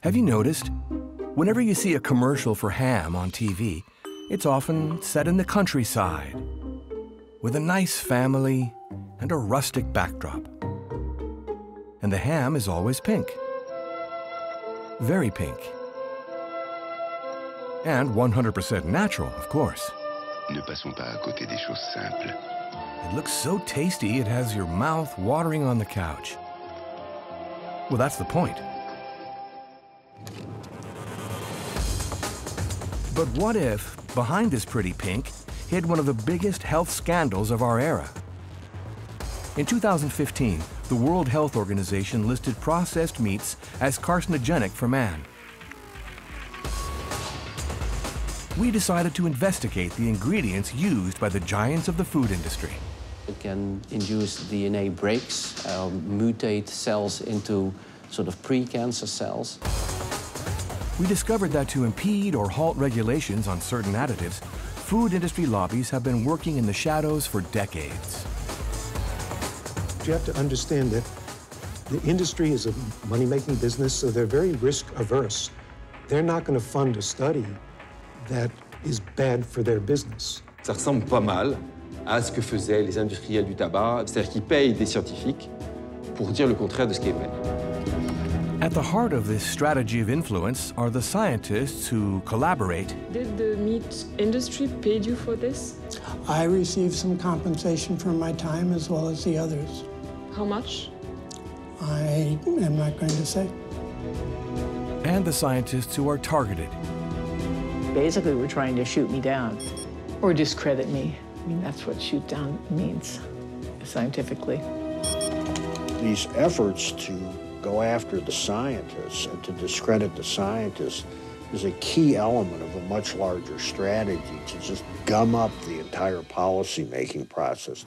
Have you noticed? Whenever you see a commercial for ham on TV, it's often set in the countryside, with a nice family and a rustic backdrop. And the ham is always pink. Very pink. And 100% natural, of course. Ne passons pas à côté des choses simples. It looks so tasty, it has your mouth watering on the couch. Well, that's the point. But what if, behind this pretty pink, hid one of the biggest health scandals of our era? In 2015, the World Health Organization listed processed meats as carcinogenic for man. We decided to investigate the ingredients used by the giants of the food industry. It can induce DNA breaks, mutate cells into sort of pre-cancer cells. We discovered that to impede or halt regulations on certain additives, food industry lobbies have been working in the shadows for decades. You have to understand that the industry is a money-making business, so they're very risk-averse. They're not going to fund a study that is bad for their business. Ça ressemble pas mal à ce que faisaient les industriels du tabac, c'est-à-dire qu'ils payent des scientifiques pour dire le contraire de ce qui est vrai. At the heart of this strategy of influence are the scientists who collaborate. Did the meat industry pay you for this? I received some compensation for my time as well as the others. How much? I am not going to say. And the scientists who are targeted. Basically, we're trying to shoot me down or discredit me. I mean, that's what shoot down means scientifically. These efforts to go after the scientists and to discredit the scientists is a key element of a much larger strategy to just gum up the entire policy-making process.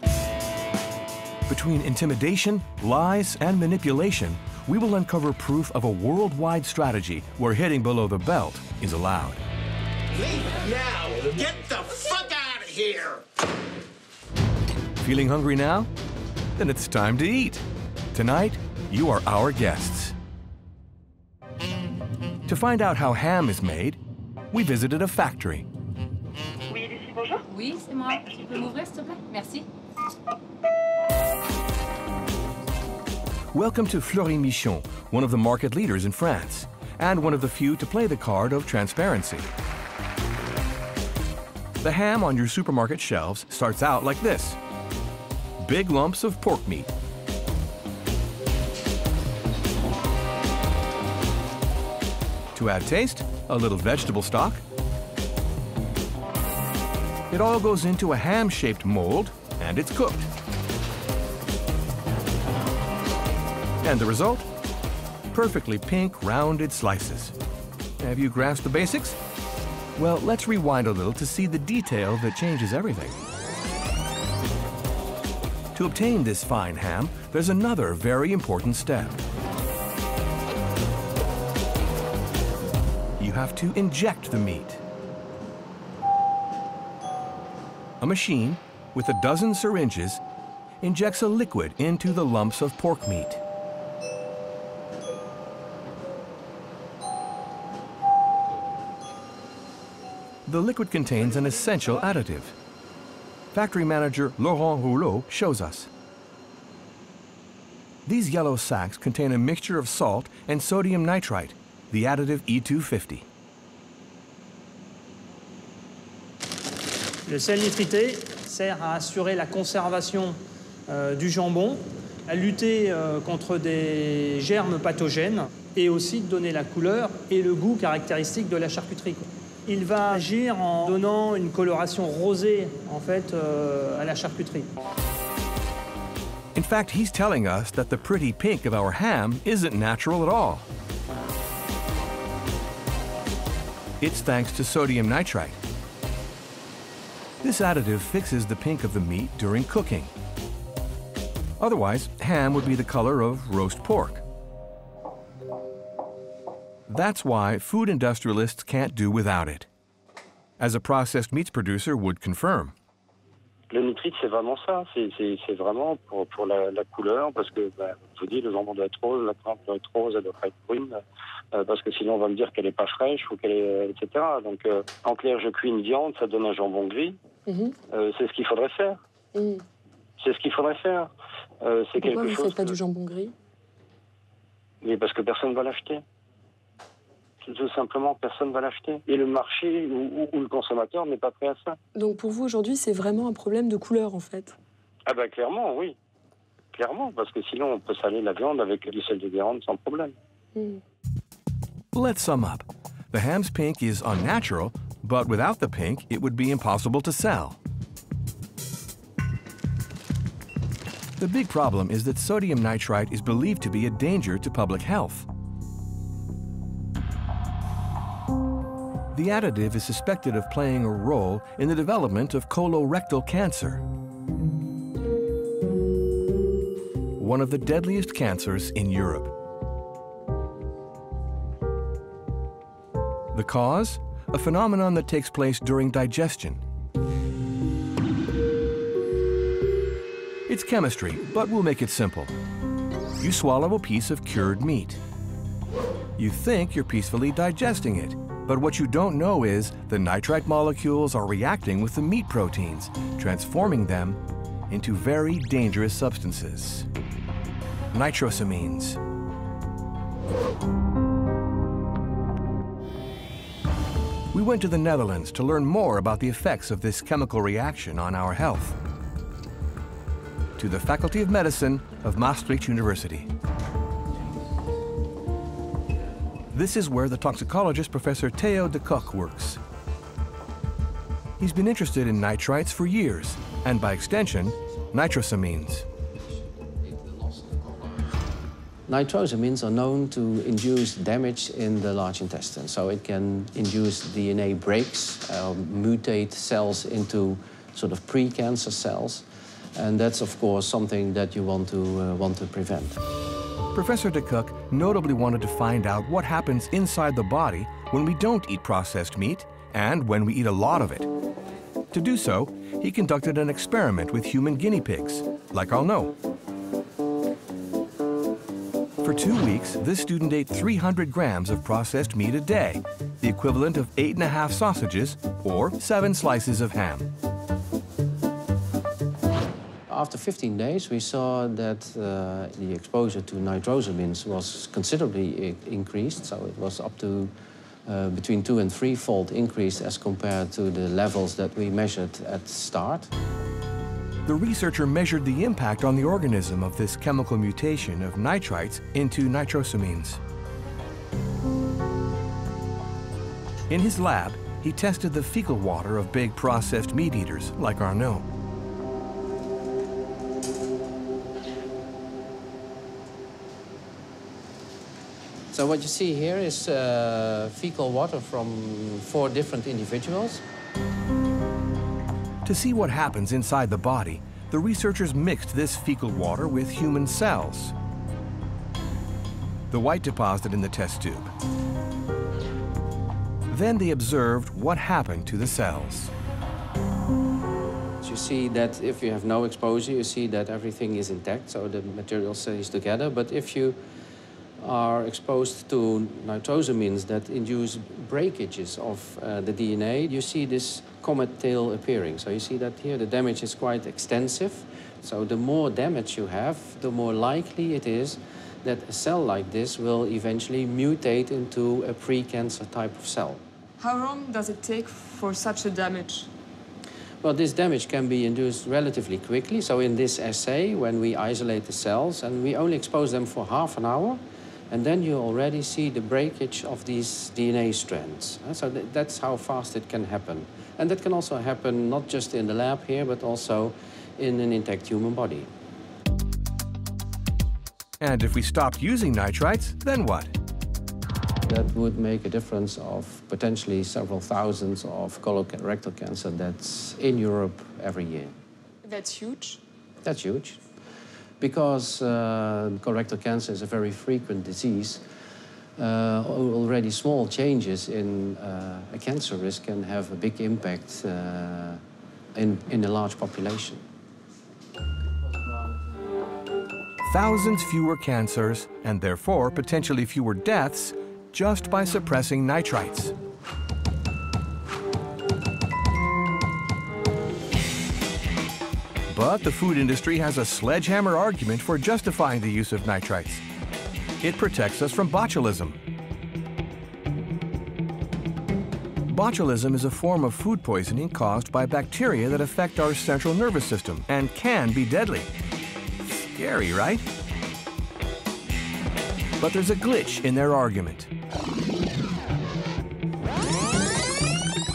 Between intimidation, lies, and manipulation, we will uncover proof of a worldwide strategy where hitting below the belt is allowed. Leave now! Get the fuck out of here! Feeling hungry now? Then it's time to eat. Tonight, you are our guests. To find out how ham is made, we visited a factory. Oui, Lucie, bonjour. Oui, c'est moi. Tu peux m'ouvrir, s'il te plaît? Merci. Welcome to Fleury Michon, one of the market leaders in France, and one of the few to play the card of transparency. The ham on your supermarket shelves starts out like this. Big lumps of pork meat. To add taste, a little vegetable stock. It all goes into a ham-shaped mold, and it's cooked. And the result? Perfectly pink, rounded slices. Have you grasped the basics? Well, let's rewind a little to see the detail that changes everything. To obtain this fine ham, there's another very important step. You have to inject the meat. A machine with a dozen syringes injects a liquid into the lumps of pork meat. The liquid contains an essential additive. Factory manager Laurent Rouleau shows us. These yellow sacks contain a mixture of salt and sodium nitrite, the additive E250. Le sel nitrité sert à assurer la conservation du jambon, à lutter contre des germes pathogènes et aussi de donner la couleur et le goût caractéristique de la charcuterie. Il va agir en donnant une coloration rosée, en fait, à la charcuterie. In fact, he's telling us that the pretty pink of our ham isn't natural at all. It's thanks to sodium nitrite. This additive fixes the pink of the meat during cooking. Otherwise, ham would be the color of roast pork. That's why food industrialists can't do without it, as a processed meats producer would confirm. Le nitrite, c'est vraiment ça. C'est vraiment pour la couleur, parce que, je vous dis, le jambon doit être rose, la crème doit être rose, elle doit pas être brune, parce que sinon on va me dire qu'elle est pas fraîche ou qu'elle est, etc. Donc, en clair, je cuis une viande, ça donne un jambon gris. C'est ce qu'il faudrait faire. C'est ce qu'il faudrait faire. C'est Pourquoi quelque vous chose. faites pas du jambon gris? Mais parce que personne va l'acheter. Tout simplement, personne va l'acheter. Et le marché ou le consommateur n'est pas prêt à ça. Donc pour vous, aujourd'hui, c'est vraiment un problème de couleur, en fait? Ah ben clairement, oui. Clairement, parce que sinon, on peut saler la viande avec du sel de Guérande sans problème. Let's sum up. The ham's pink is unnatural, but without the pink, it would be impossible to sell. The big problem is that sodium nitrite is believed to be a danger to public health. The additive is suspected of playing a role in the development of colorectal cancer, one of the deadliest cancers in Europe. The cause? A phenomenon that takes place during digestion. It's chemistry, but we'll make it simple. You swallow a piece of cured meat. You think you're peacefully digesting it, but what you don't know is the nitrite molecules are reacting with the meat proteins, transforming them into very dangerous substances. Nitrosamines. We went to the Netherlands to learn more about the effects of this chemical reaction on our health. To the Faculty of Medicine of Maastricht University. This is where the toxicologist Professor Theo de Kock works. He's been interested in nitrites for years, and by extension, nitrosamines. Nitrosamines are known to induce damage in the large intestine. So it can induce DNA breaks, mutate cells into sort of pre-cancer cells. And that's, of course, something that you want to prevent. Professor de Kock notably wanted to find out what happens inside the body when we don't eat processed meat and when we eat a lot of it. To do so, he conducted an experiment with human guinea pigs, like Arnaud. For 2 weeks, this student ate 300 grams of processed meat a day, the equivalent of 8.5 sausages or 7 slices of ham. After 15 days, we saw that the exposure to nitrosamines was considerably increased. So it was up to between 2- and 3-fold increase as compared to the levels that we measured at the start. The researcher measured the impact on the organism of this chemical mutation of nitrites into nitrosamines. In his lab, he tested the fecal water of big processed meat eaters like Arnaud. So what you see here is fecal water from 4 different individuals. To see what happens inside the body, the researchers mixed this fecal water with human cells. The white deposited in the test tube. Then they observed what happened to the cells. So you see that if you have no exposure, you see that everything is intact, so the material stays together. But if you are exposed to nitrosamines that induce breakages of the DNA, you see this comet tail appearing. So you see that here the damage is quite extensive. So the more damage you have, the more likely it is that a cell like this will eventually mutate into a pre-cancer type of cell. How long does it take for such a damage? Well, this damage can be induced relatively quickly. So in this assay, when we isolate the cells, and we only expose them for half an hour, and then you already see the breakage of these DNA strands. So that's how fast it can happen. And that can also happen not just in the lab here, but also in an intact human body. And if we stopped using nitrites, then what? That would make a difference of potentially several thousands of colorectal cancer deaths in Europe every year. That's huge. That's huge. Because colorectal cancer is a very frequent disease, already small changes in a cancer risk can have a big impact in a large population. Thousands fewer cancers, and therefore potentially fewer deaths, just by suppressing nitrites. But the food industry has a sledgehammer argument for justifying the use of nitrites. It protects us from botulism. Botulism is a form of food poisoning caused by bacteria that affect our central nervous system and can be deadly. Scary, right? But there's a glitch in their argument.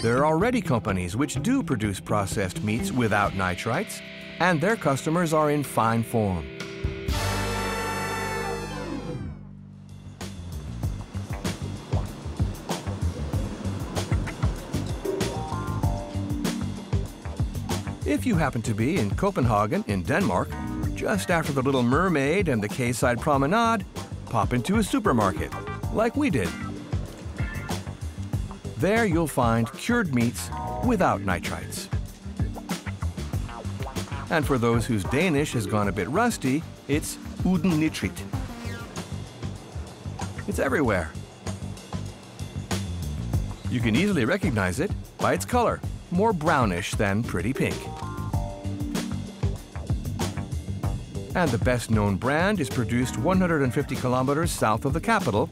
There are already companies which do produce processed meats without nitrites, and their customers are in fine form. If you happen to be in Copenhagen, in Denmark, just after the Little Mermaid and the Quayside Promenade, pop into a supermarket, like we did. There you'll find cured meats without nitrites. And for those whose Danish has gone a bit rusty, it's uden nitrit. It's everywhere. You can easily recognize it by its color, more brownish than pretty pink. And the best-known brand is produced 150 kilometers south of the capital,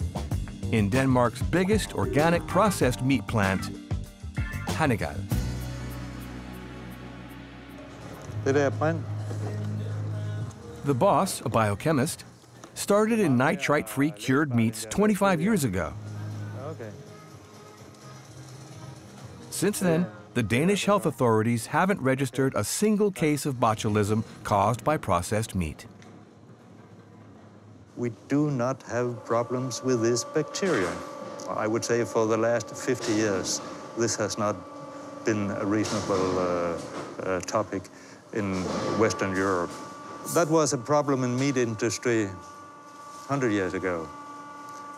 in Denmark's biggest organic processed meat plant, Hannigal. The boss, a biochemist, started in nitrite-free cured meats 25 years ago. Since then, the Danish health authorities haven't registered a single case of botulism caused by processed meat. We do not have problems with this bacteria. I would say for the last 50 years, this has not been a reasonable topic in Western Europe. That was a problem in meat industry 100 years ago,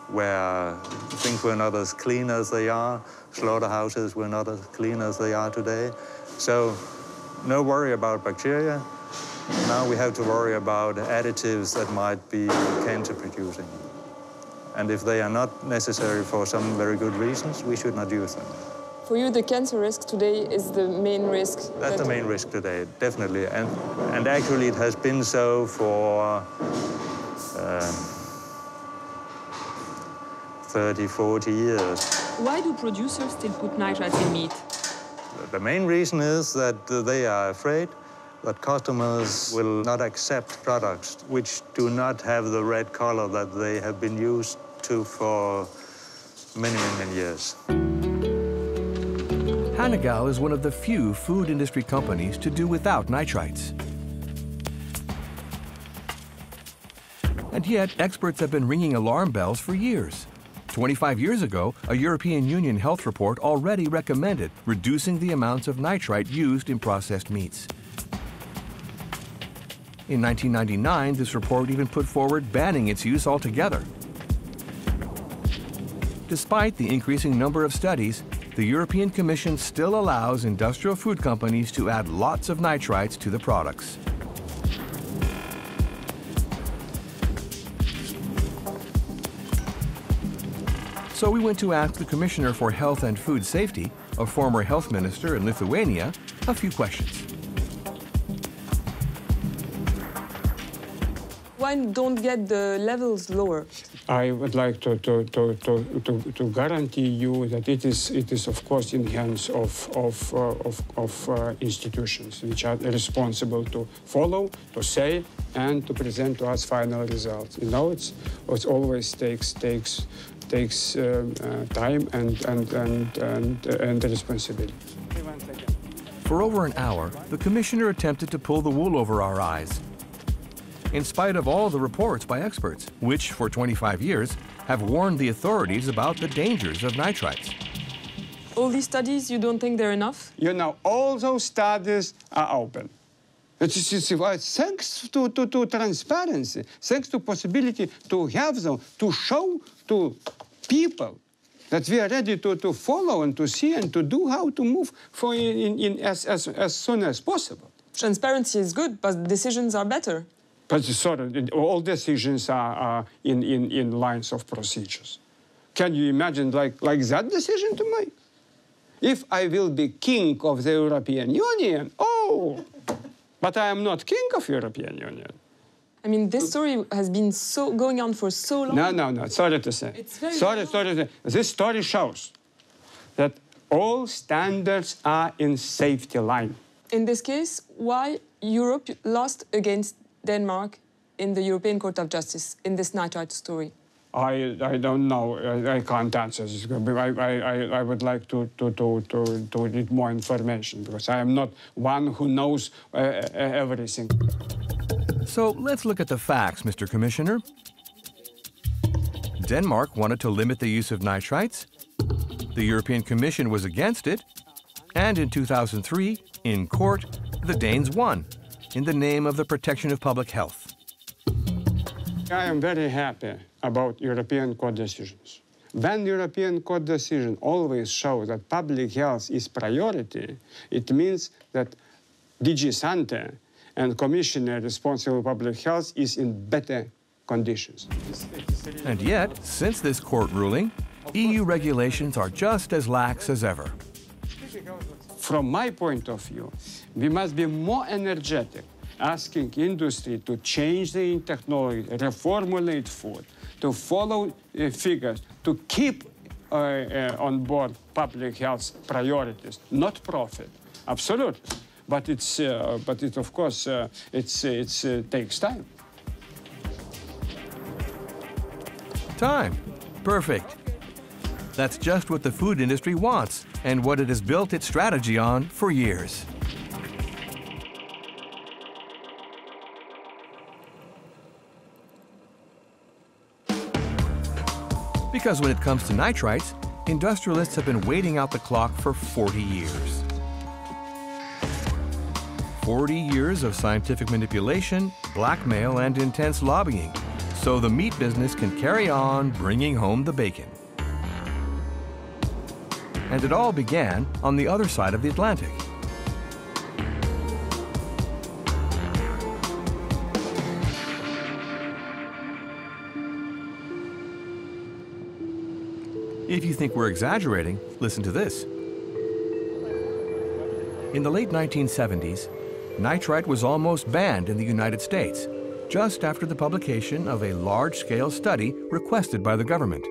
where things were not as clean as they are, slaughterhouses were not as clean as they are today. So no worry about bacteria. Now we have to worry about additives that might be cancer-producing. And if they are not necessary for some very good reasons, we should not use them. For you, the cancer risk today is the main risk? That's the main risk today, definitely. And actually it has been so for 30, 40 years. Why do producers still put nitrates in meat? The main reason is that they are afraid that customers will not accept products which do not have the red color that they have been used to for many, many years. Hannigal is one of the few food industry companies to do without nitrites. And yet, experts have been ringing alarm bells for years. 25 years ago, a European Union health report already recommended reducing the amounts of nitrite used in processed meats. In 1999, this report even put forward banning its use altogether. Despite the increasing number of studies, the European Commission still allows industrial food companies to add lots of nitrites to the products. So we went to ask the Commissioner for Health and Food Safety, a former health minister in Lithuania, a few questions. Why don't get the levels lower? I would like to guarantee you that it is of course in the hands of institutions which are responsible to follow, to say, and to present to us final results. You know, it always takes time and responsibility. For over an hour, the Commissioner attempted to pull the wool over our eyes. In spite of all the reports by experts, which for 25 years have warned the authorities about the dangers of nitrites. All these studies, you don't think they're enough? You know, all those studies are open. Thanks to transparency, thanks to possibility to have them, to show to people that we are ready to follow and to see and to do how to move for as soon as possible. Transparency is good, but decisions are better. But sorry, all decisions are in lines of procedures. Can you imagine like that decision to make? If I will be king of the European Union, oh, but I am not king of European Union. I mean, this story has been going on for so long. No, sorry to say. It's very sorry to say. This story shows that all standards are in safety line. In this case, why Europe lost against Denmark in the European Court of Justice in this nitrite story? I don't know. I can't answer this. I would like to read more information because I am not one who knows everything. So let's look at the facts, Mr. Commissioner. Denmark wanted to limit the use of nitrites. The European Commission was against it. And in 2003, in court, the Danes won in the name of the protection of public health. I am very happy about European court decisions. When European court decision always shows that public health is priority, it means that DG Sante and Commissioner responsible for public health is in better conditions. And yet, since this court ruling, EU regulations are just as lax as ever. From my point of view, we must be more energetic, asking industry to change the technology, reformulate food, to follow figures, to keep on board public health priorities, not profit. Absolutely. But it of course takes time. Time. Perfect. That's just what the food industry wants and what it has built its strategy on for years. Because when it comes to nitrites, industrialists have been waiting out the clock for 40 years. 40 years of scientific manipulation, blackmail, and intense lobbying, so the meat business can carry on bringing home the bacon. And it all began on the other side of the Atlantic. If you think we're exaggerating, listen to this. In the late 1970s, nitrite was almost banned in the United States, just after the publication of a large-scale study requested by the government.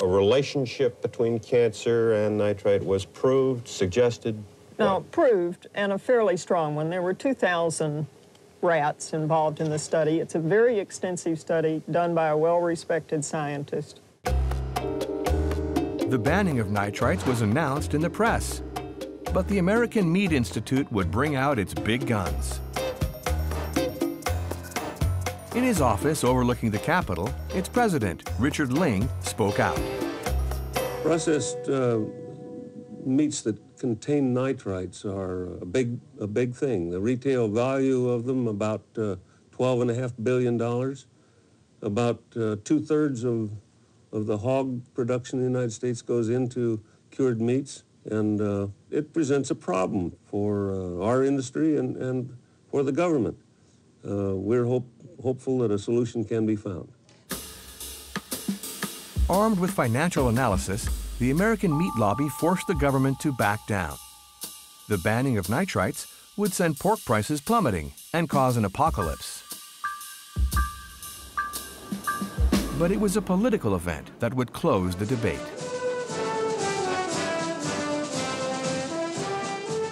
A relationship between cancer and nitrite was proved, suggested? No, proved, and a fairly strong one. There were 2,000 rats involved in the study. It's a very extensive study done by a well-respected scientist. The banning of nitrites was announced in the press, but the American Meat Institute would bring out its big guns. In his office overlooking the Capitol, its president, Richard Ling, spoke out. Processed meats that contain nitrites are a big thing. The retail value of them about $12.5 billion. About 2/3 of the hog production in the United States goes into cured meats, and it presents a problem for our industry and for the government. We're hopeful that a solution can be found. Armed with financial analysis, the American meat lobby forced the government to back down. The banning of nitrites would send pork prices plummeting and cause an apocalypse. But it was a political event that would close the debate.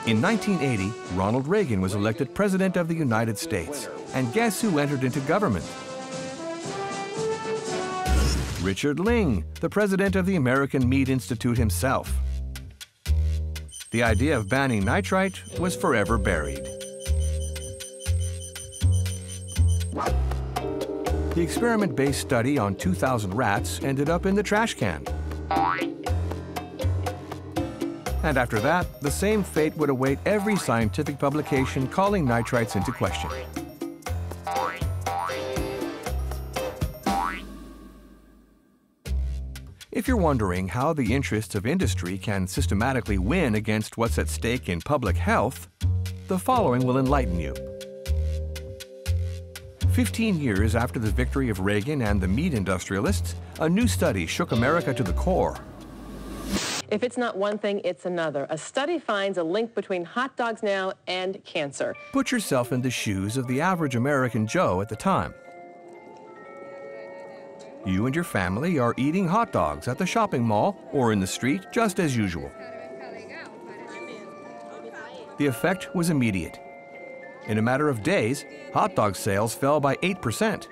In 1980, Ronald Reagan was elected President of the United States. And guess who entered into government? Richard Ling, the president of the American Meat Institute himself. The idea of banning nitrite was forever buried. The experiment-based study on 2,000 rats ended up in the trash can. And after that, the same fate would await every scientific publication calling nitrites into question. If you're wondering how the interests of industry can systematically win against what's at stake in public health, the following will enlighten you. 15 years after the victory of Reagan and the meat industrialists, a new study shook America to the core. If it's not one thing, it's another. A study finds a link between hot dogs now and cancer. Put yourself in the shoes of the average American Joe at the time. You and your family are eating hot dogs at the shopping mall or in the street just as usual. The effect was immediate. In a matter of days, hot dog sales fell by 8%.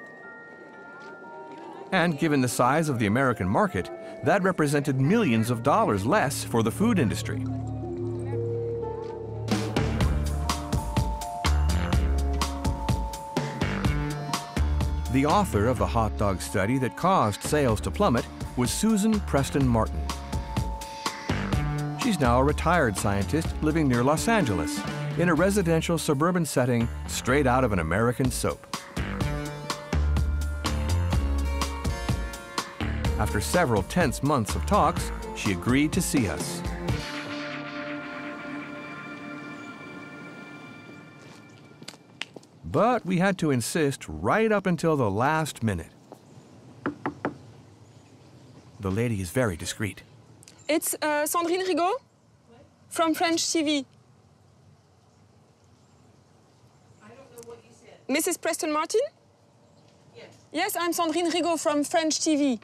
And given the size of the American market, that represented millions of dollars less for the food industry. The author of the hot dog study that caused sales to plummet was Susan Preston Martin. She's now a retired scientist living near Los Angeles in a residential suburban setting straight out of an American soap. After several tense months of talks, she agreed to see us. But we had to insist right up until the last minute. The lady is very discreet. It's Sandrine Rigaud from French TV. I don't know what you said. Mrs. Preston Martin? Yes. Yes, I'm Sandrine Rigaud from French TV.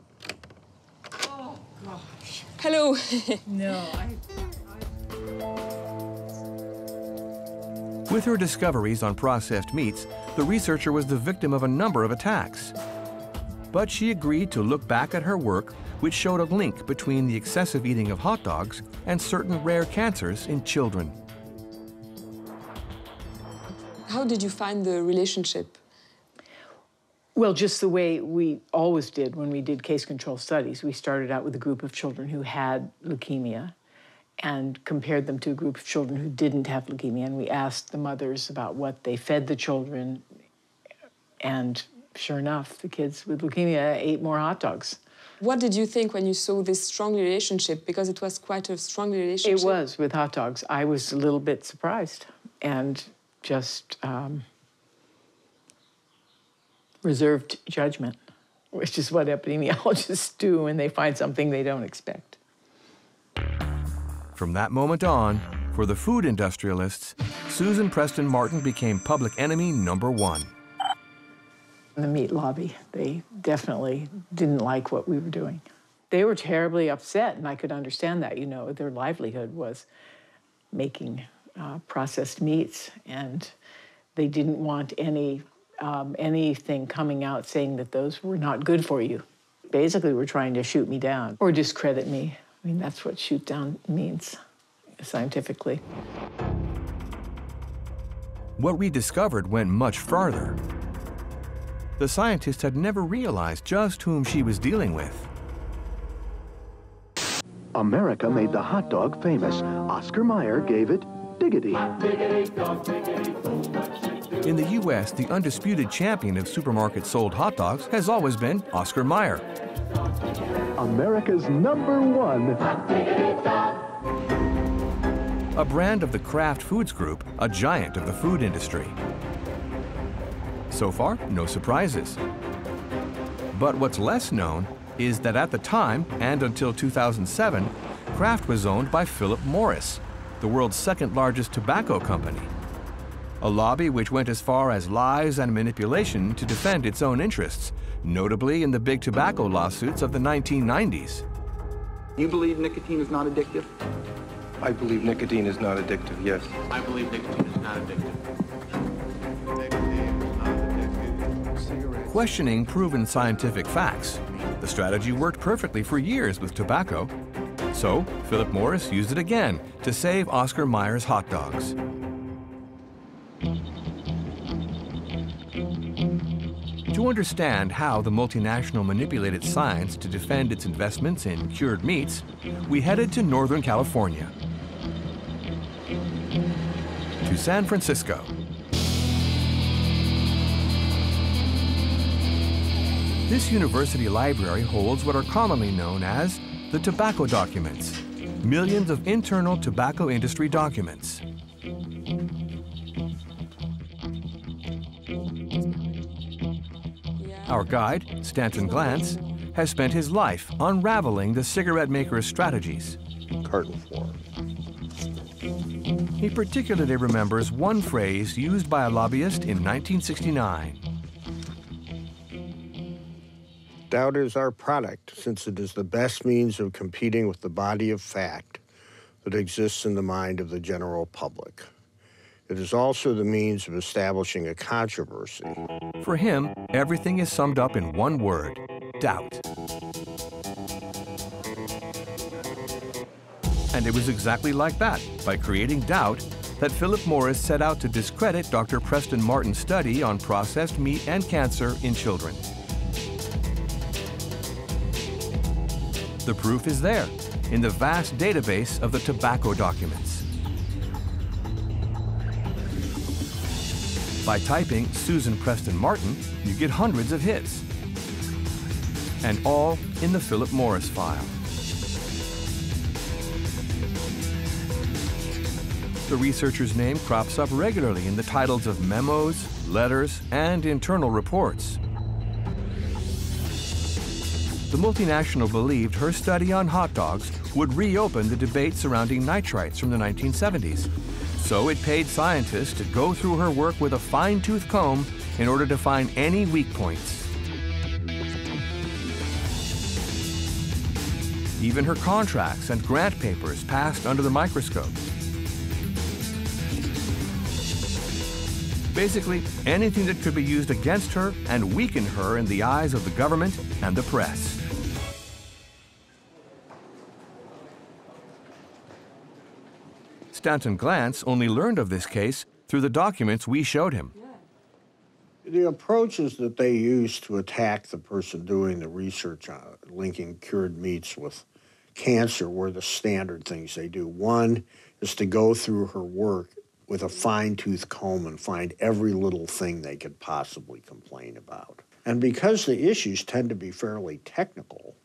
Oh, gosh. Hello. No, With her discoveries on processed meats, the researcher was the victim of a number of attacks. But she agreed to look back at her work, which showed a link between the excessive eating of hot dogs and certain rare cancers in children. How did you find the relationship? Well, just the way we always did when we did case control studies. We started out with a group of children who had leukemia and compared them to a group of children who didn't have leukemia. And we asked the mothers about what they fed the children. And sure enough, the kids with leukemia ate more hot dogs. What did you think when you saw this strong relationship? Because it was quite a strong relationship. It was with hot dogs. I was a little bit surprised and just reserved judgment, which is what epidemiologists do when they find something they don't expect. From that moment on, for the food industrialists, Susan Preston Martin became public enemy #1. The meat lobby, they definitely didn't like what we were doing. They were terribly upset, and I could understand that. You know, their livelihood was making processed meats, and they didn't want anything coming out saying that those were not good for you. Basically, were trying to shoot me down or discredit me. I mean, that's what shoot down means scientifically. What we discovered went much farther. The scientist had never realized just whom she was dealing with. America made the hot dog famous. Oscar Mayer gave it diggity. In the U.S., the undisputed champion of supermarket-sold hot dogs has always been Oscar Mayer. America's #1. A brand of the Kraft Foods Group, a giant of the food industry. So far, no surprises. But what's less known is that at the time, and until 2007, Kraft was owned by Philip Morris, the world's second-largest tobacco company. A lobby which went as far as lies and manipulation to defend its own interests, notably in the big tobacco lawsuits of the 1990s. You believe nicotine is not addictive? I believe nicotine is not addictive, yes. I believe nicotine is not addictive. Questioning proven scientific facts, the strategy worked perfectly for years with tobacco. So, Philip Morris used it again to save Oscar Mayer's hot dogs. To understand how the multinational manipulated science to defend its investments in cured meats, we headed to Northern California, to San Francisco. This university library holds what are commonly known as the tobacco documents, millions of internal tobacco industry documents. Our guide, Stanton Glantz, has spent his life unraveling the cigarette maker's strategies. Carton floor. He particularly remembers one phrase used by a lobbyist in 1969. Doubt is our product, since it is the best means of competing with the body of fact that exists in the mind of the general public. It is also the means of establishing a controversy. For him, everything is summed up in one word: doubt. And it was exactly like that, by creating doubt, that Philip Morris set out to discredit Dr. Preston Martin's study on processed meat and cancer in children. The proof is there, in the vast database of the tobacco documents. By typing Susan Preston Martin, you get hundreds of hits. And all in the Philip Morris file. The researcher's name crops up regularly in the titles of memos, letters, and internal reports. The multinational believed her study on hot dogs would reopen the debate surrounding nitrites from the 1970s. So it paid scientists to go through her work with a fine-tooth comb in order to find any weak points. Even her contracts and grant papers passed under the microscope. Basically, anything that could be used against her and weaken her in the eyes of the government and the press. Stanton Glantz only learned of this case through the documents we showed him. The approaches that they use to attack the person doing the research on linking cured meats with cancer were the standard things they do. One is to go through her work with a fine-tooth comb and find every little thing they could possibly complain about. And because the issues tend to be fairly technical,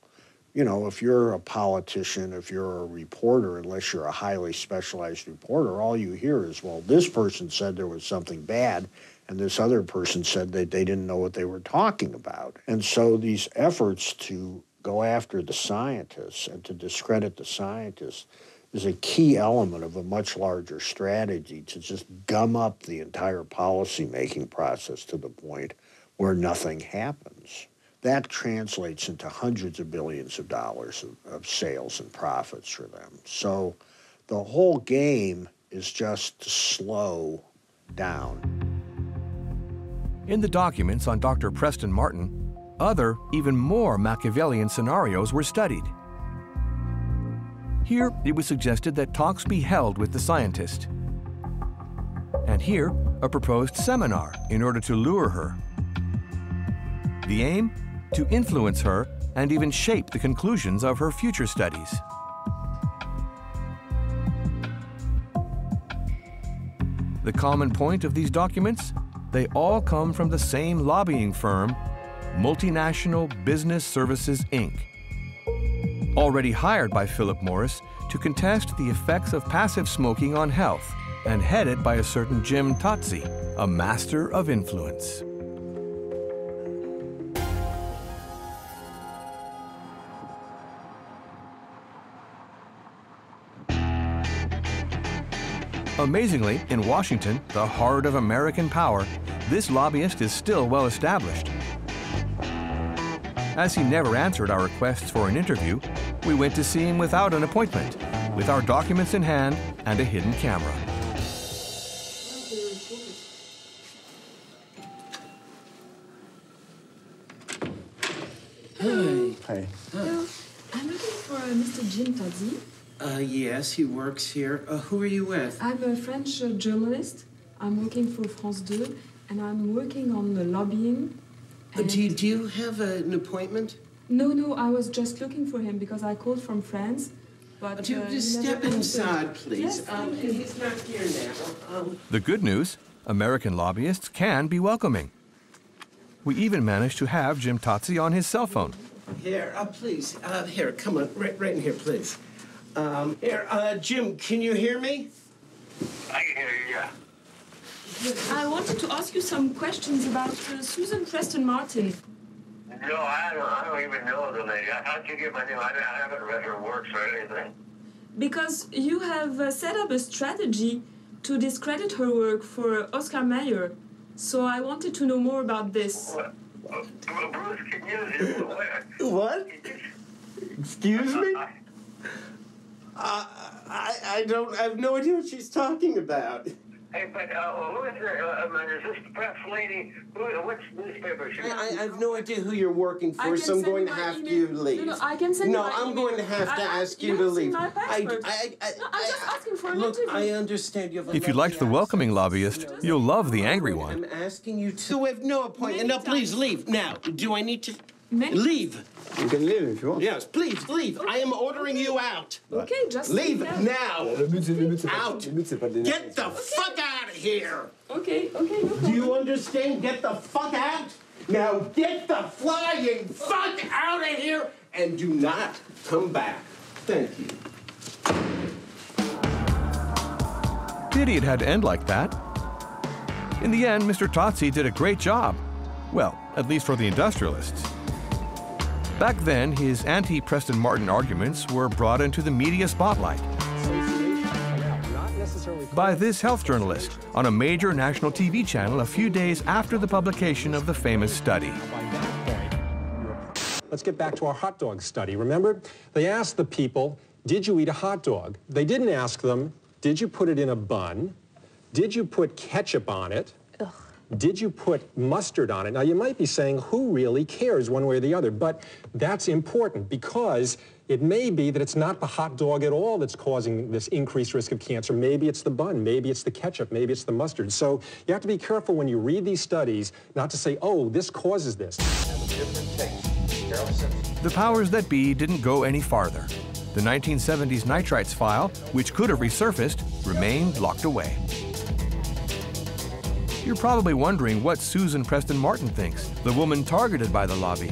you know, if you're a politician, if you're a reporter, unless you're a highly specialized reporter, all you hear is, well, this person said there was something bad, and this other person said that they didn't know what they were talking about. And so these efforts to go after the scientists and to discredit the scientists is a key element of a much larger strategy to just gum up the entire policy-making process to the point where nothing happens. That translates into hundreds of billions of dollars of sales and profits for them. So the whole game is just to slow down. In the documents on Dr. Preston Martin, other, even more Machiavellian scenarios were studied. Here, it was suggested that talks be held with the scientist. And here, a proposed seminar in order to lure her. The aim? To influence her and even shape the conclusions of her future studies. The common point of these documents? They all come from the same lobbying firm, Multinational Business Services, Inc., already hired by Philip Morris to contest the effects of passive smoking on health, and headed by a certain Jim Totzi, a master of influence. Amazingly, in Washington, the heart of American power, this lobbyist is still well established. As he never answered our requests for an interview, we went to see him without an appointment, with our documents in hand and a hidden camera. Hi. Hello. I'm looking for Mr. Jim Totzi. Yes, he works here. Who are you with? I'm a French journalist. I'm working for France 2, and I'm working on the lobbying. Do you have an appointment? No, I was just looking for him because I called from France. But just step inside, please. Yes, thank you. He's not here now. The good news, American lobbyists can be welcoming. We even managed to have Jim Totzi on his cell phone. Here, please. Here, come on, right in here, please. Here, Jim, can you hear me? I can hear you, yeah. I wanted to ask you some questions about Susan Preston Martin. No, I don't even know the lady. How'd you get my name? I haven't read her works or anything. Because you have set up a strategy to discredit her work for Oscar Mayer. So I wanted to know more about this. Bruce, can you... What? Excuse me? I have no idea what she's talking about. Hey, but who is this the press lady? Which newspaper? I have no idea who you're working for, so I'm going to have to leave. No, I can send you my I'm email. going to have to ask you to leave. I'm just asking for an interview. I understand you have a If you liked the welcoming lobbyist, you'll love the angry one. I'm asking you to have no appointment. No, please leave now. Do I need to leave? You can leave if you want. Yes, please leave. I am ordering you out. Okay, just leave now. Le but out. Get the fuck out of here. Okay, no problem. Do you understand? Get the fuck out. Now get the flying fuck out of here and do not come back. Thank you. Pity it had to end like that. In the end, Mr. Totsi did a great job. Well, at least for the industrialists. Back then, his anti-Preston Martin arguments were brought into the media spotlight by this health journalist on a major national TV channel a few days after the publication of the famous study. Let's get back to our hot dog study. Remember, they asked the people, did you eat a hot dog? They didn't ask them, did you put it in a bun? Did you put ketchup on it? Ugh. Did you put mustard on it? Now, you might be saying, who really cares one way or the other? But that's important because it may be that it's not the hot dog at all that's causing this increased risk of cancer. Maybe it's the bun, maybe it's the ketchup, maybe it's the mustard. So you have to be careful when you read these studies not to say, oh, this causes this. The powers that be didn't go any farther. The 1970s nitrites file, which could have resurfaced, remained locked away. You're probably wondering what Susan Preston Martin thinks, the woman targeted by the lobby.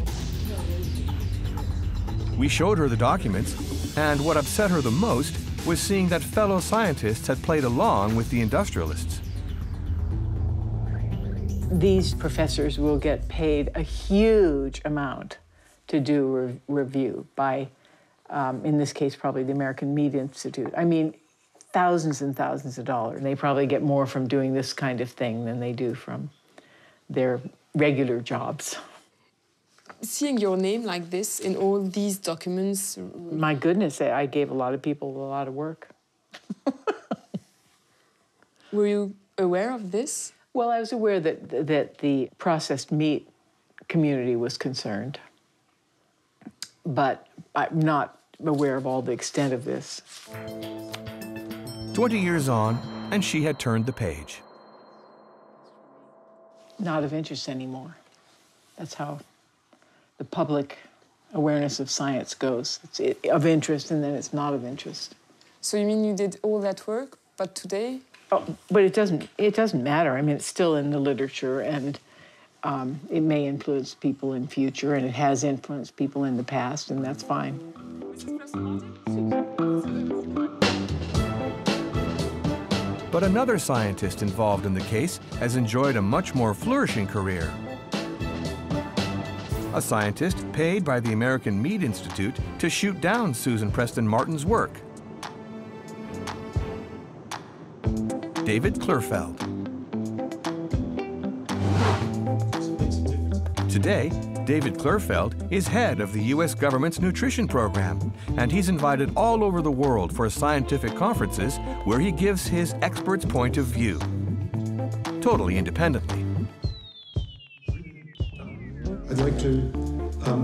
We showed her the documents, and what upset her the most was seeing that fellow scientists had played along with the industrialists. These professors will get paid a huge amount to do review by, in this case, probably the American Meat Institute. I mean, thousands and thousands of dollars. And they probably get more from doing this kind of thing than they do from their regular jobs. Seeing your name like this in all these documents... My goodness, I gave a lot of people a lot of work. Were you aware of this? Well, I was aware that the processed meat community was concerned, but I'm not aware of all the extent of this. 20 years on, and she had turned the page. Not of interest anymore. That's how the public awareness of science goes. It's of interest, and then it's not of interest. So you mean you did all that work, but today? Oh, but it doesn't matter. I mean, it's still in the literature, and it may influence people in future, and it has influenced people in the past, and that's fine. But another scientist involved in the case has enjoyed a much more flourishing career. A scientist paid by the American Meat Institute to shoot down Susan Preston Martin's work. David Klurfeld. Today, David Klurfeld is head of the U.S. government's nutrition program, and he's invited all over the world for scientific conferences where he gives his expert's point of view, totally independently. I'd like to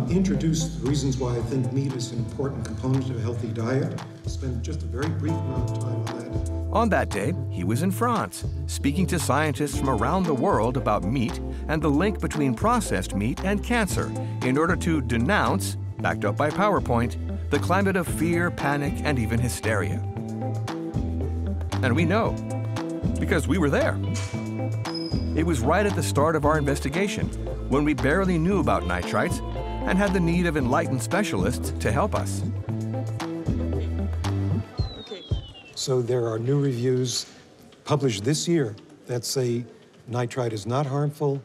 introduce the reasons why I think meat is an important component of a healthy diet. Spend just a very brief amount of time on that. On that day, he was in France, speaking to scientists from around the world about meat and the link between processed meat and cancer in order to denounce, backed up by PowerPoint, the climate of fear, panic, and even hysteria. And we know, because we were there. It was right at the start of our investigation, when we barely knew about nitrites, and had the need of enlightened specialists to help us. So there are new reviews published this year that say nitrite is not harmful,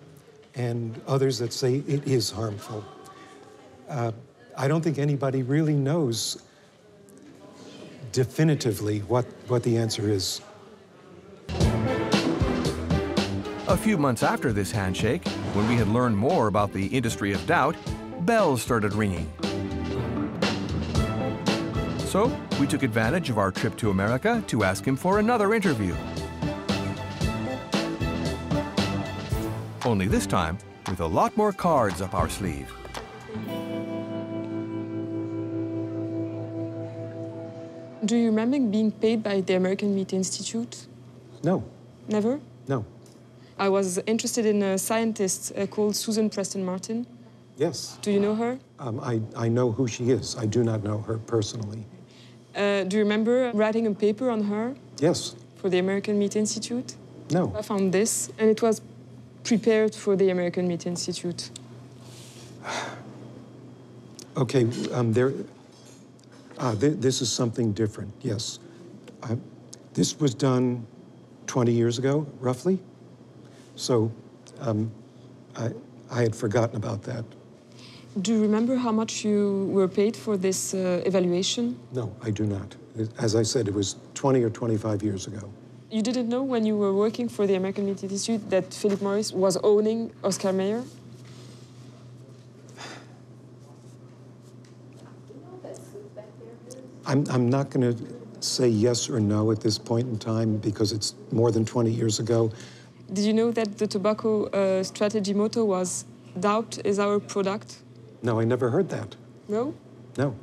and others that say it is harmful. I don't think anybody really knows definitively what the answer is. A few months after this handshake, when we had learned more about the industry of doubt, bells started ringing. So we took advantage of our trip to America to ask him for another interview. Only this time, with a lot more cards up our sleeve. Do you remember being paid by the American Meat Institute? No. Never? No. I was interested in a scientist called Susan Preston Martin. Yes. Do you know her? I know who she is. I do not know her personally. Do you remember writing a paper on her? Yes. For the American Meat Institute? No. I found this, and it was prepared for the American Meat Institute. Okay, this is something different, yes. This was done 20 years ago, roughly. So I had forgotten about that. Do you remember how much you were paid for this evaluation? No, I do not. As I said, it was 20 or 25 years ago. You didn't know when you were working for the American Meat Institute that Philip Morris was owning Oscar Mayer? I'm not going to say yes or no at this point in time because it's more than 20 years ago. Did you know that the tobacco strategy motto was "Doubt is our product"? No, I never heard that. No? No.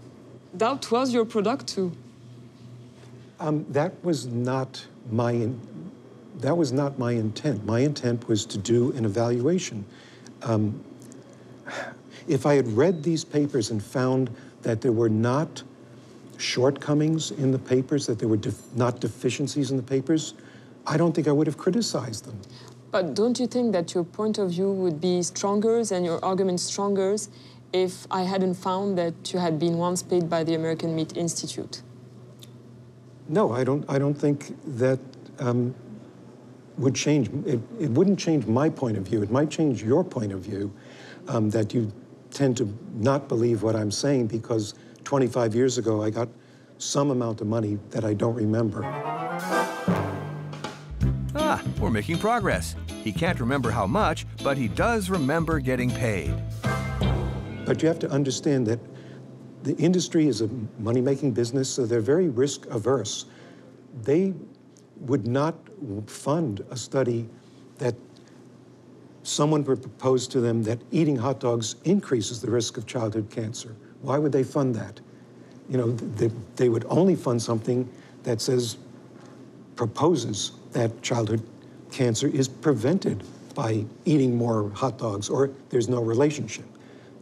Doubt was your product too. That was not my intent. My intent was to do an evaluation. If I had read these papers and found that there were not shortcomings in the papers, that there were not deficiencies in the papers, I don't think I would have criticized them. But don't you think that your point of view would be stronger and your argument stronger if I hadn't found that you had been once paid by the American Meat Institute? No, I don't think that would change. It wouldn't change my point of view. It might change your point of view, that you tend to not believe what I'm saying because 25 years ago I got some amount of money that I don't remember. Ah, we're making progress. He can't remember how much, but he does remember getting paid. But you have to understand that the industry is a money-making business, so they're very risk-averse. They would not fund a study that someone would propose to them that eating hot dogs increases the risk of childhood cancer. Why would they fund that? You know, they would only fund something that proposes that childhood cancer is prevented by eating more hot dogs or there's no relationship.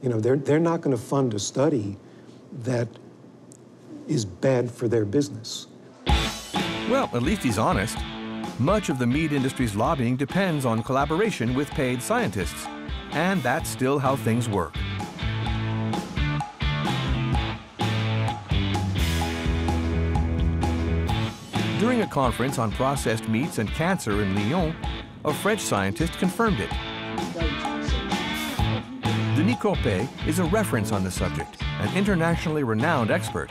You know, they're not going to fund a study that is bad for their business. Well, at least he's honest. Much of the meat industry's lobbying depends on collaboration with paid scientists, and that's still how things work. During a conference on processed meats and cancer in Lyon, a French scientist confirmed it. Denis Coppet is a reference on the subject, an internationally renowned expert.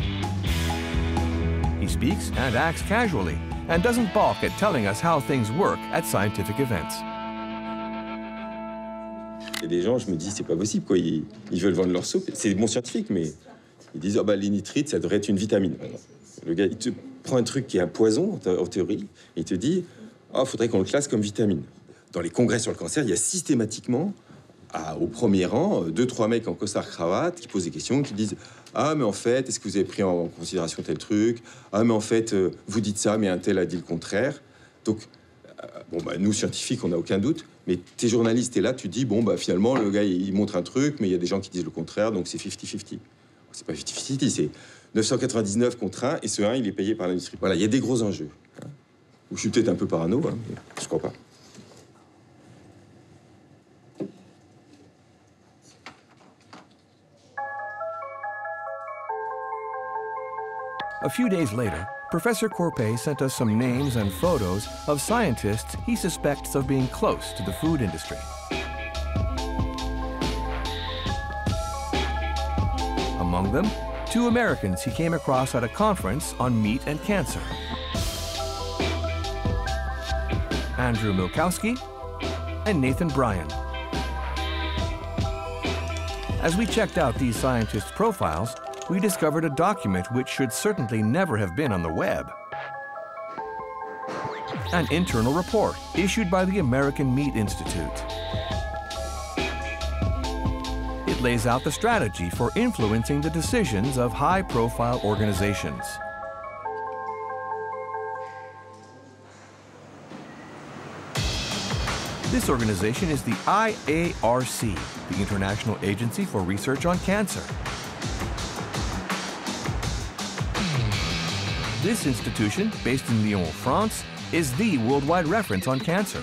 He speaks and acts casually and doesn't balk at telling us how things work at scientific events. Il y a des gens, je me dis, c'est pas possible, quoi. Ils veulent vendre leur soupe. C'est des bons scientifiques, mais ils disent, oh, bah, les nitrites, ça devrait être une vitamine. Le gars, il te prend un truc qui est un poison, en théorie, et il te dit, oh, faudrait qu'on le classe comme vitamine. Dans les congrès sur le cancer, il y a systématiquement, au premier rang, 2-3 mecs en costard-cravate qui posent des questions, qui disent, ah, mais en fait, est-ce que vous avez pris en considération tel truc? Ah, mais en fait, vous dites ça, mais un tel a dit le contraire. Donc, bon, bah, nous, scientifiques, on n'a aucun doute. Mais t'es journaliste, t'es là, tu dis, bon, bah, finalement, le gars, il montre un truc, mais il y a des gens qui disent le contraire, donc c'est 50-50. C'est pas 50-50, c'est 999 contre 1, et ce 1, il est payé par l'industrie. Voilà, il y a des gros enjeux. Hein. Je suis peut-être un peu parano, hein, mais je crois pas. A few days later, Professor Corpet sent us some names and photos of scientists he suspects of being close to the food industry. Among them, 2 Americans he came across at a conference on meat and cancer. Andrew Milkowski and Nathan Bryan. As we checked out these scientists' profiles, we discovered a document which should certainly never have been on the web. An internal report issued by the American Meat Institute. It lays out the strategy for influencing the decisions of high-profile organizations. This organization is the IARC, the International Agency for Research on Cancer. This institution, based in Lyon, France, is the worldwide reference on cancer.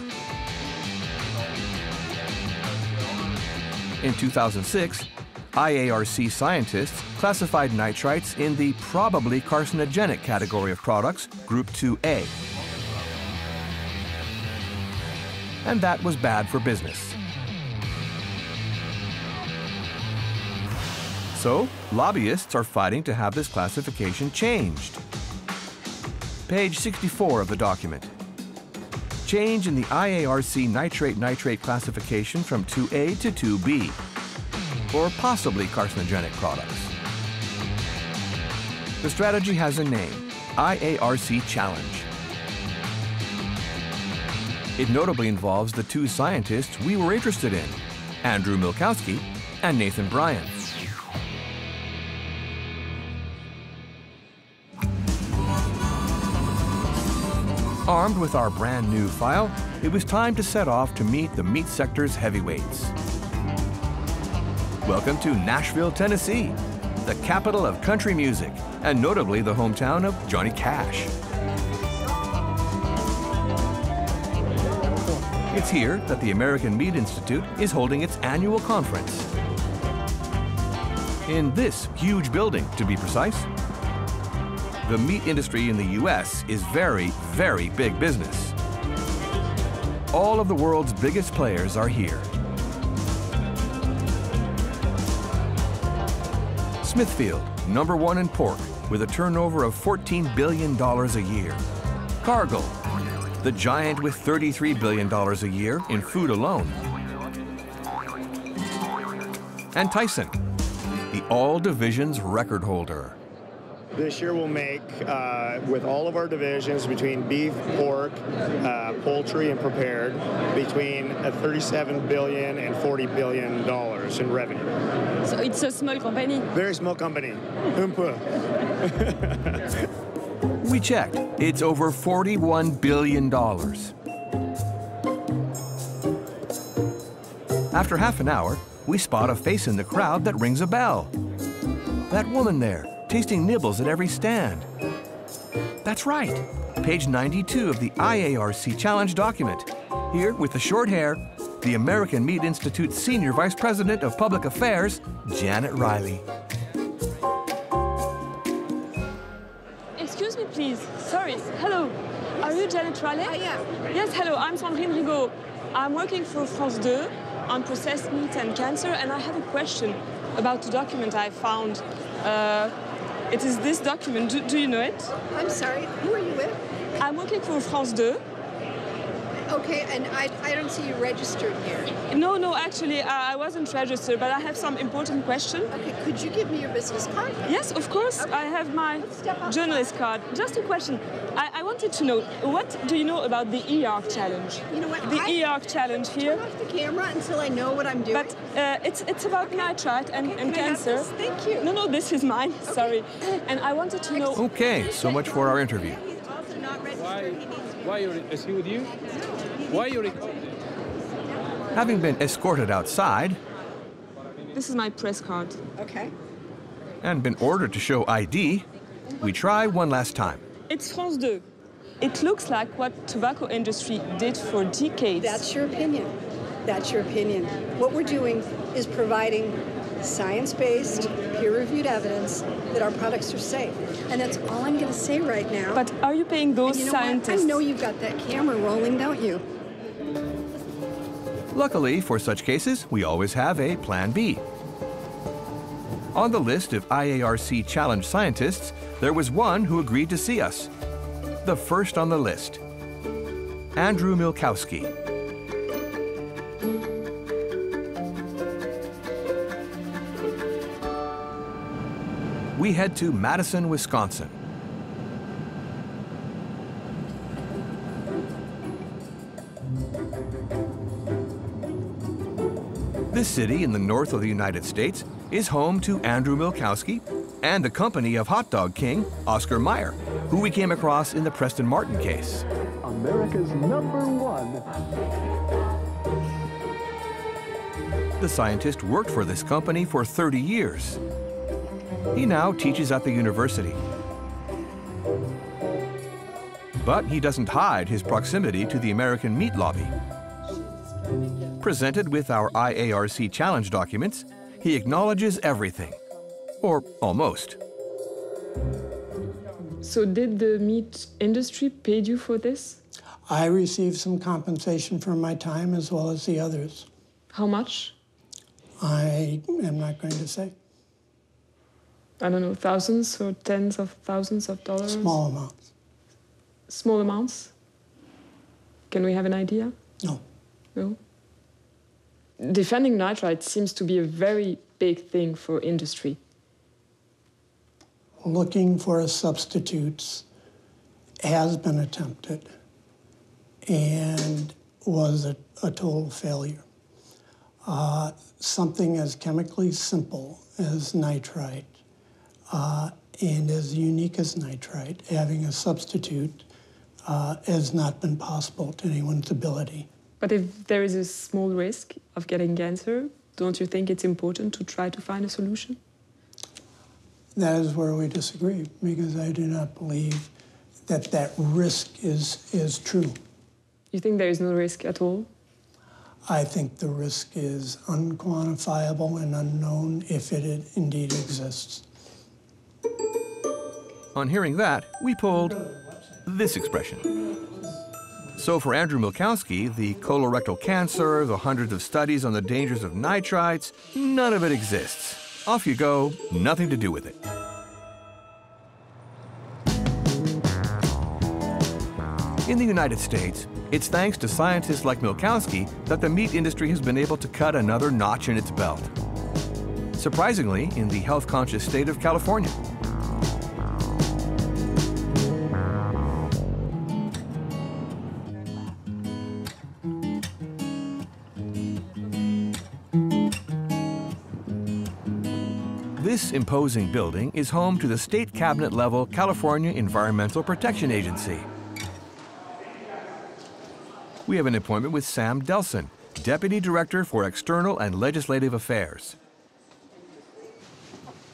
In 2006, IARC scientists classified nitrites in the probably carcinogenic category of products, Group 2A. And that was bad for business. So, lobbyists are fighting to have this classification changed. Page 64 of the document. Change in the IARC nitrate-nitrate classification from 2A to 2B, or possibly carcinogenic products. The strategy has a name, IARC Challenge. It notably involves the 2 scientists we were interested in, Andrew Milkowski and Nathan Bryan. Armed with our brand new file, it was time to set off to meet the meat sector's heavyweights. Welcome to Nashville, Tennessee, the capital of country music, and notably the hometown of Johnny Cash. It's here that the American Meat Institute is holding its annual conference. In this huge building, to be precise. The meat industry in the U.S. is very, very big business. All of the world's biggest players are here. Smithfield, #1 in pork, with a turnover of $14 billion a year. Cargill, the giant with $33 billion a year in food alone. And Tyson, the all divisions record holder. This year we'll make, with all of our divisions, between beef, pork, poultry, and prepared, between $37 billion and $40 billion in revenue. So it's a small company? Very small company. Un peu. We checked. It's over $41 billion. After half an hour, we spot a face in the crowd that rings a bell. That woman there, tasting nibbles at every stand. That's right, page 92 of the IARC Challenge document. Here, with the short hair, the American Meat Institute's Senior Vice President of Public Affairs, Janet Riley. Excuse me, please. Sorry. Hello. Are you Janet Riley? I am. Yes, hello. I'm Sandrine Rigaud. I'm working for France 2 on processed meat and cancer, and I have a question about the document I found. It is this document. Do you know it? I'm sorry, who are you with? I'm working for France 2. Okay, and I don't see you registered here. No, actually, I wasn't registered, but I have some important question. Okay, could you give me your business card? Yes, of course. Okay. I have my journalist card. Just a question. I wanted to know, what do you know about the EARC challenge? You know what? The EARC challenge here. Turn off the camera until I know what I'm doing. But it's about nitrite and cancer. Thank you. No, this is mine. Okay. Sorry. And I wanted to know. Okay, so much for our interview. Why is he with you? Why are you recording? Having been escorted outside. This is my press card. Okay. And been ordered to show ID, we try one last time. It's France 2. It looks like what tobacco industry did for decades. That's your opinion. That's your opinion. What we're doing is providing science-based, peer-reviewed evidence that our products are safe. And that's all I'm going to say right now. But are you paying those scientists? I know you've got that camera rolling, don't you? Luckily, for such cases, we always have a Plan B. On the list of IARC Challenge scientists, there was one who agreed to see us. The first on the list, Andrew Milkowski. We head to Madison, Wisconsin. This city in the north of the United States is home to Andrew Milkowski and the company of hot dog king Oscar Mayer, who we came across in the Preston Martin case. America's #1. The scientist worked for this company for 30 years. He now teaches at the university. But he doesn't hide his proximity to the American meat lobby. Presented with our IARC challenge documents, he acknowledges everything, or almost. So did the meat industry pay you for this? I received some compensation for my time as well as the others. How much? I am not going to say. I don't know, thousands or tens of thousands of dollars? Small amounts. Small amounts? Can we have an idea? No. No? Defending nitrite seems to be a very big thing for industry. Looking for substitutes has been attempted and was a total failure. Something as chemically simple as nitrite and as unique as nitrite, having a substitute has not been possible to anyone's ability. But if there is a small risk of getting cancer, don't you think it's important to try to find a solution? That is where we disagree, because I do not believe that that risk is true. You think there is no risk at all? I think the risk is unquantifiable and unknown if it indeed exists. On hearing that, we pulled this expression. So for Andrew Milkowski, the colorectal cancer, the hundreds of studies on the dangers of nitrites, none of it exists. Off you go, nothing to do with it. In the United States, it's thanks to scientists like Milkowski that the meat industry has been able to cut another notch in its belt. Surprisingly, in the health-conscious state of California. This imposing building is home to the state cabinet-level California Environmental Protection Agency. We have an appointment with Sam Delson, Deputy Director for External and Legislative Affairs.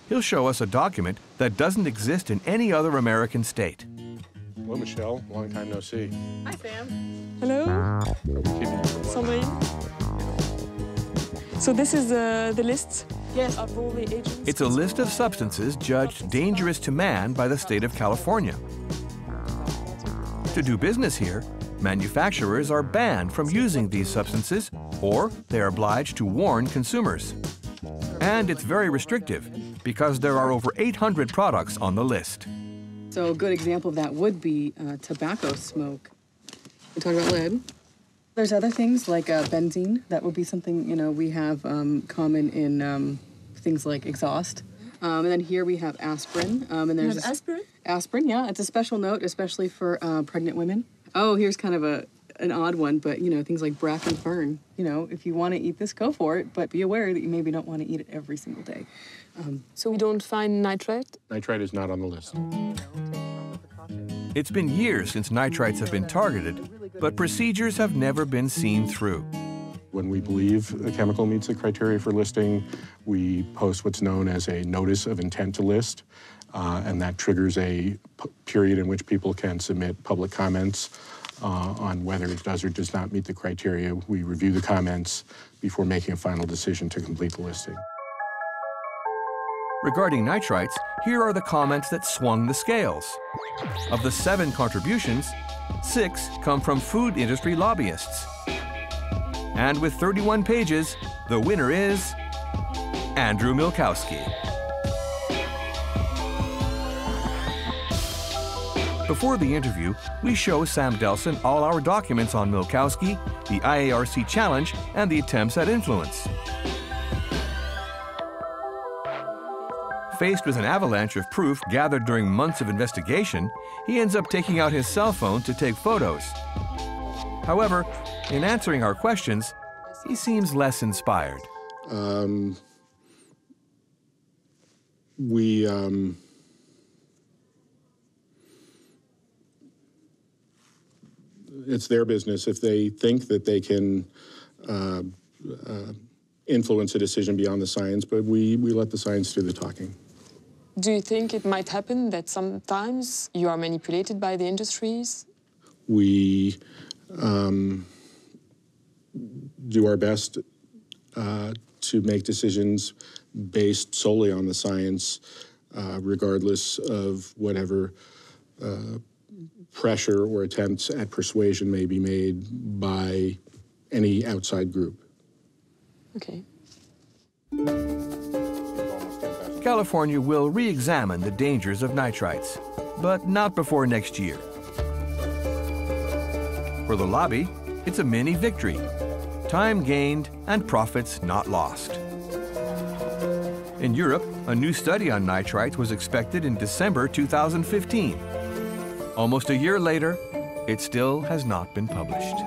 He'll show us a document that doesn't exist in any other American state. Hello, Michelle. Long time no see. Hi, Sam. Hello? Sandrine? So this is the list of all the agents? It's a list of substances judged dangerous to man by the state of California. To do business here, manufacturers are banned from using these substances, or they are obliged to warn consumers. And it's very restrictive, because there are over 800 products on the list. So a good example of that would be tobacco smoke. We talk about lead. There's other things like benzene. That would be something, you know, we have common in things like exhaust. And then here we have aspirin. And there's aspirin? Aspirin, yeah. It's a special note, especially for pregnant women. Oh, here's kind of an odd one, but, you know, things like bracken fern. You know, if you want to eat this, go for it, but be aware that you maybe don't want to eat it every single day. So we don't find nitrite? Nitrite is not on the list. It's been years since nitrites have been targeted, but procedures have never been seen through. When we believe a chemical meets the criteria for listing, we post what's known as a notice of intent to list, and that triggers a period in which people can submit public comments on whether it does or does not meet the criteria. We review the comments before making a final decision to complete the listing. Regarding nitrites, here are the comments that swung the scales. Of the 7 contributions, 6 come from food industry lobbyists. And with 31 pages, the winner is Andrew Milkowski. Before the interview, we show Sam Delson all our documents on Milkowski, the IARC challenge, and the attempts at influence. Faced with an avalanche of proof gathered during months of investigation, he ends up taking out his cell phone to take photos. However, in answering our questions, he seems less inspired. It's their business if they think that they can influence a decision beyond the science, but we let the science do the talking. Do you think it might happen that sometimes you are manipulated by the industries? We do our best to make decisions based solely on the science, regardless of whatever pressure or attempts at persuasion may be made by any outside group. Okay. California will re-examine the dangers of nitrites, but not before next year. For the lobby, it's a mini victory. Time gained and profits not lost. In Europe, a new study on nitrites was expected in December 2015. Almost a year later, it still has not been published.